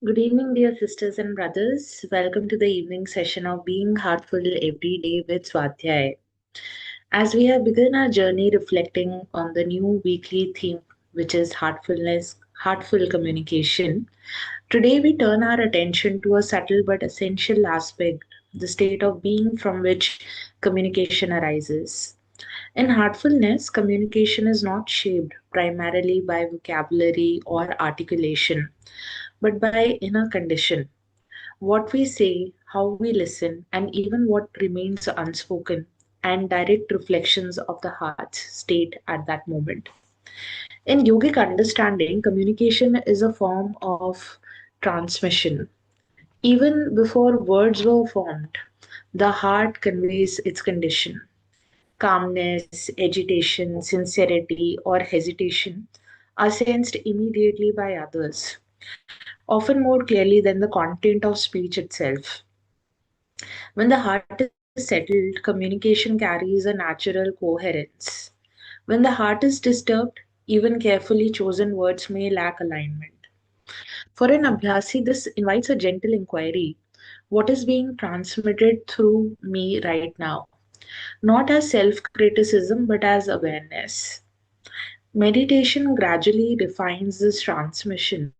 Good evening, dear sisters and brothers. Welcome to the evening session of Being Heartful Every Day with Swadhyaya. As we have begun our journey reflecting on the new weekly theme, which is heartfulness, heartful communication, today we turn our attention to a subtle but essential aspect, the state of being from which communication arises. In heartfulness, communication is not shaped primarily by vocabulary or articulation, but by inner condition. What we say, how we listen, and even what remains unspoken, and direct reflections of the heart's state at that moment. In yogic understanding, communication is a form of transmission. Even before words were formed, the heart conveys its condition. Calmness, agitation, sincerity, or hesitation are sensed immediately by others, often more clearly than the content of speech itself. When the heart is settled, communication carries a natural coherence. When the heart is disturbed, even carefully chosen words may lack alignment. For an Abhyasi, this invites a gentle inquiry. What is being transmitted through me right now? Not as self criticism, but as awareness. Meditation gradually refines this transmission.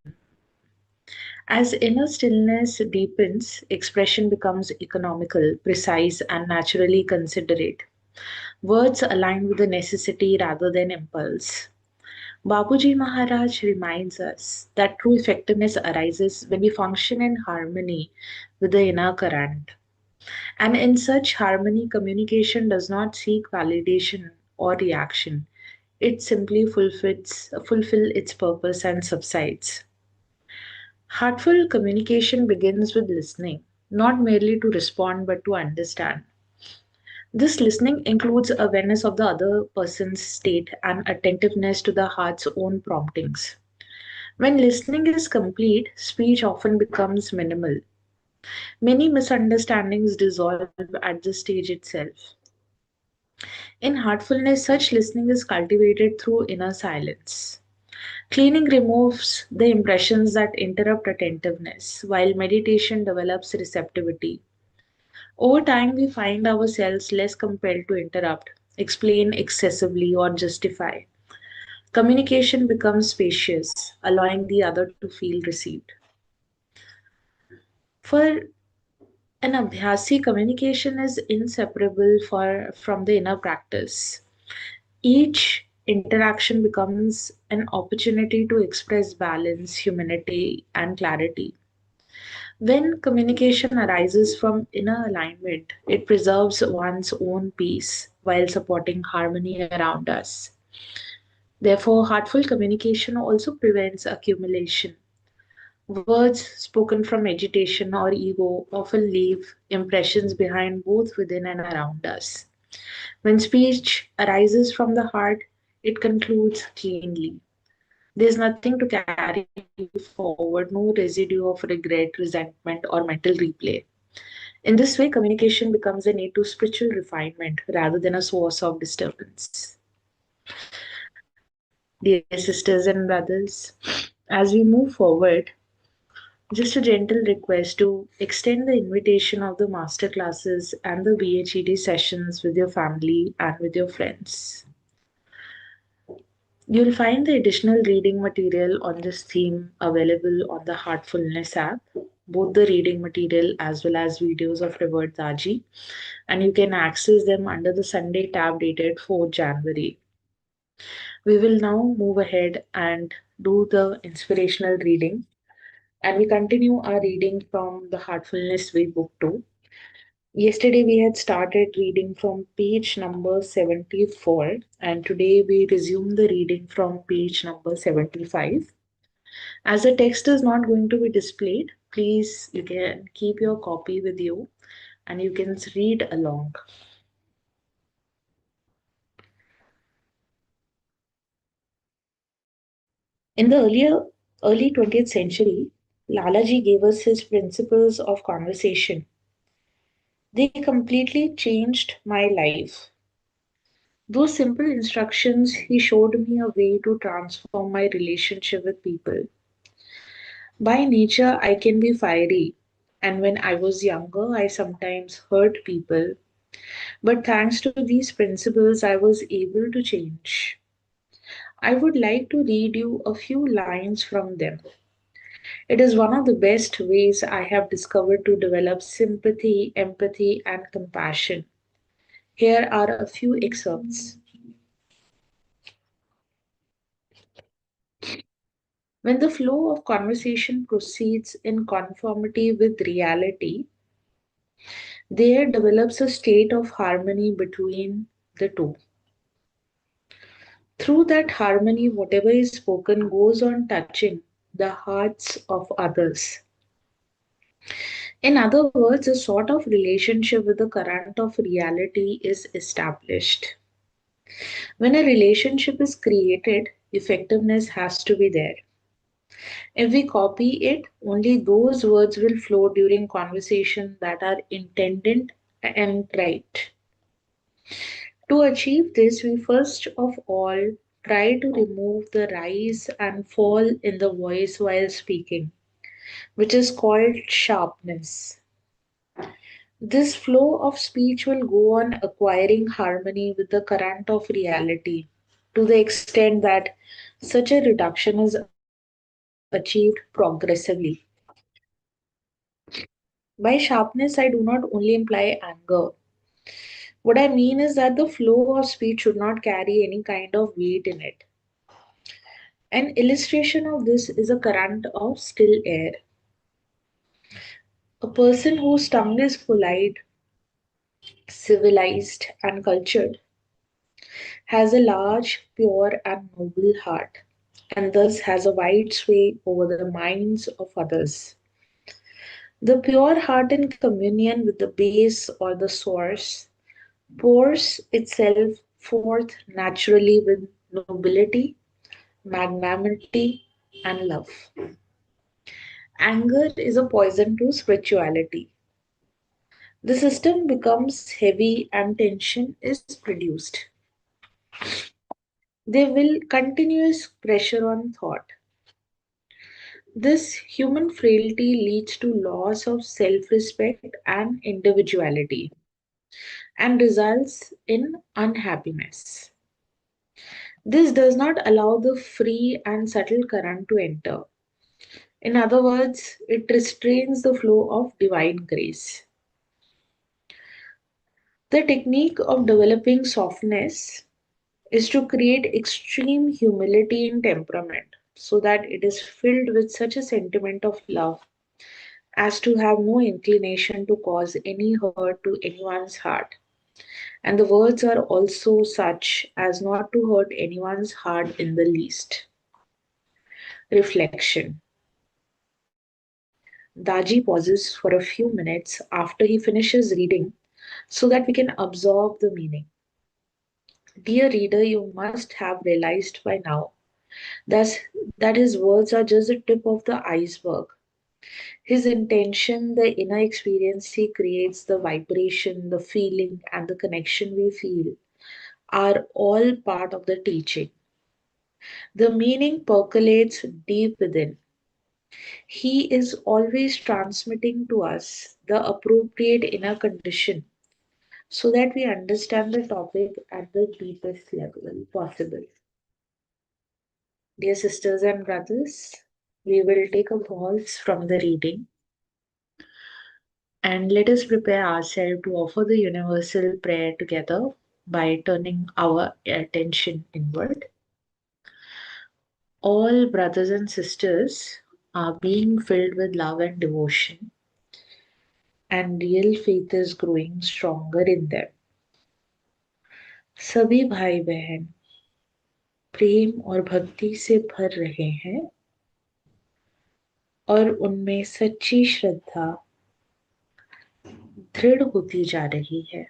As inner stillness deepens, expression becomes economical, precise, and naturally considerate. Words align with the necessity rather than impulse. Babuji Maharaj reminds us that true effectiveness arises when we function in harmony with the inner current. And in such harmony, communication does not seek validation or reaction. It simply fulfill its purpose and subsides. Heartful communication begins with listening, not merely to respond but to understand. This listening includes awareness of the other person's state and attentiveness to the heart's own promptings. When listening is complete, speech often becomes minimal. Many misunderstandings dissolve at the stage itself. In heartfulness, such listening is cultivated through inner silence. Cleaning removes the impressions that interrupt attentiveness, while meditation develops receptivity. Over time, we find ourselves less compelled to interrupt, explain excessively, or justify. Communication becomes spacious, allowing the other to feel received. For an Abhyasi, communication is inseparable from the inner practice. Each interaction becomes an opportunity to express balance, humanity, and clarity. When communication arises from inner alignment, it preserves one's own peace while supporting harmony around us. Therefore, heartful communication also prevents accumulation. Words spoken from agitation or ego often leave impressions behind both within and around us. When speech arises from the heart, it concludes cleanly. There's nothing to carry forward, no residue of regret, resentment, or mental replay. In this way, communication becomes an aid to spiritual refinement rather than a source of disturbance. Dear sisters and brothers, as we move forward, just a gentle request to extend the invitation of the master classes and the BHED sessions with your family and with your friends. You'll find the additional reading material on this theme available on the Heartfulness app, both the reading material as well as videos of Revered Daji, and you can access them under the Sunday tab dated 4 January. We will now move ahead and do the inspirational reading, and we continue our reading from the Heartfulness Way book 2. Yesterday we had started reading from page number 74, and today we resume the reading from page number 75. As the text is not going to be displayed, please you can keep your copy with you and you can read along. In the early 20th century, Lalaji gave us his principles of conversation. They completely changed my life. Those simple instructions, he showed me a way to transform my relationship with people. By nature, I can be fiery, and when I was younger, I sometimes hurt people. But thanks to these principles, I was able to change. I would like to read you a few lines from them. It is one of the best ways I have discovered to develop sympathy, empathy, and compassion. Here are a few excerpts. When the flow of conversation proceeds in conformity with reality, there develops a state of harmony between the two. Through that harmony, whatever is spoken goes on touching the hearts of others. In other words, a sort of relationship with the current of reality is established. When a relationship is created, effectiveness has to be there. If we copy it, only those words will flow during conversation that are intended and right. To achieve this, we first of all try to remove the rise and fall in the voice while speaking, which is called sharpness. This flow of speech will go on acquiring harmony with the current of reality to the extent that such a reduction is achieved progressively. By sharpness, I do not only imply anger. What I mean is that the flow of speech should not carry any kind of weight in it. An illustration of this is a current of still air. A person whose tongue is polite, civilized, and cultured has a large, pure, and noble heart, and thus has a wide sway over the minds of others. The pure heart, in communion with the base or the source, pours itself forth naturally with nobility, magnanimity, and love. Anger is a poison to spirituality. The system becomes heavy and tension is produced. There will continuous pressure on thought. This human frailty leads to loss of self-respect and individuality and results in unhappiness. This does not allow the free and subtle current to enter. In other words, it restrains the flow of divine grace. The technique of developing softness is to create extreme humility in temperament so that it is filled with such a sentiment of love as to have no inclination to cause any hurt to anyone's heart. And the words are also such as not to hurt anyone's heart in the least. Reflection. Daji pauses for a few minutes after he finishes reading so that we can absorb the meaning. Dear reader, you must have realized by now thus, that his words are just the tip of the iceberg. His intention, the inner experience he creates, the vibration, the feeling, and the connection we feel are all part of the teaching. The meaning percolates deep within. He is always transmitting to us the appropriate inner condition so that we understand the topic at the deepest level possible. Dear sisters and brothers, we will take a pause from the reading and let us prepare ourselves to offer the universal prayer together by turning our attention inward. All brothers and sisters are being filled with love and devotion, and real faith is growing stronger in them. सभी भाई बहन प्रेम और भक्ति से भर रहे हैं और उनमें सच्ची श्रद्धा दृढ़ होती जा रही है.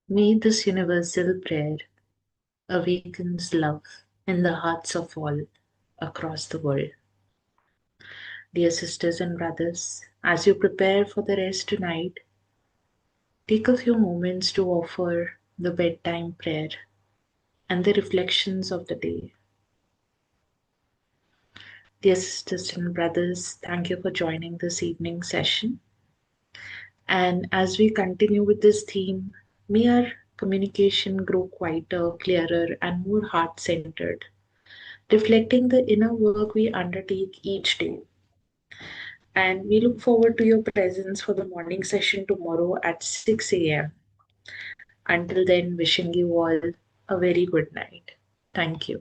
May this universal prayer awakens love in the hearts of all across the world. Dear sisters and brothers, as you prepare for the rest tonight, take a few moments to offer the bedtime prayer and the reflections of the day. Dear sisters and brothers, thank you for joining this evening session. And as we continue with this theme, may our communication grow quieter, clearer, and more heart centered, reflecting the inner work we undertake each day. And we look forward to your presence for the morning session tomorrow at 6 a.m. Until then, wishing you all a very good night. Thank you.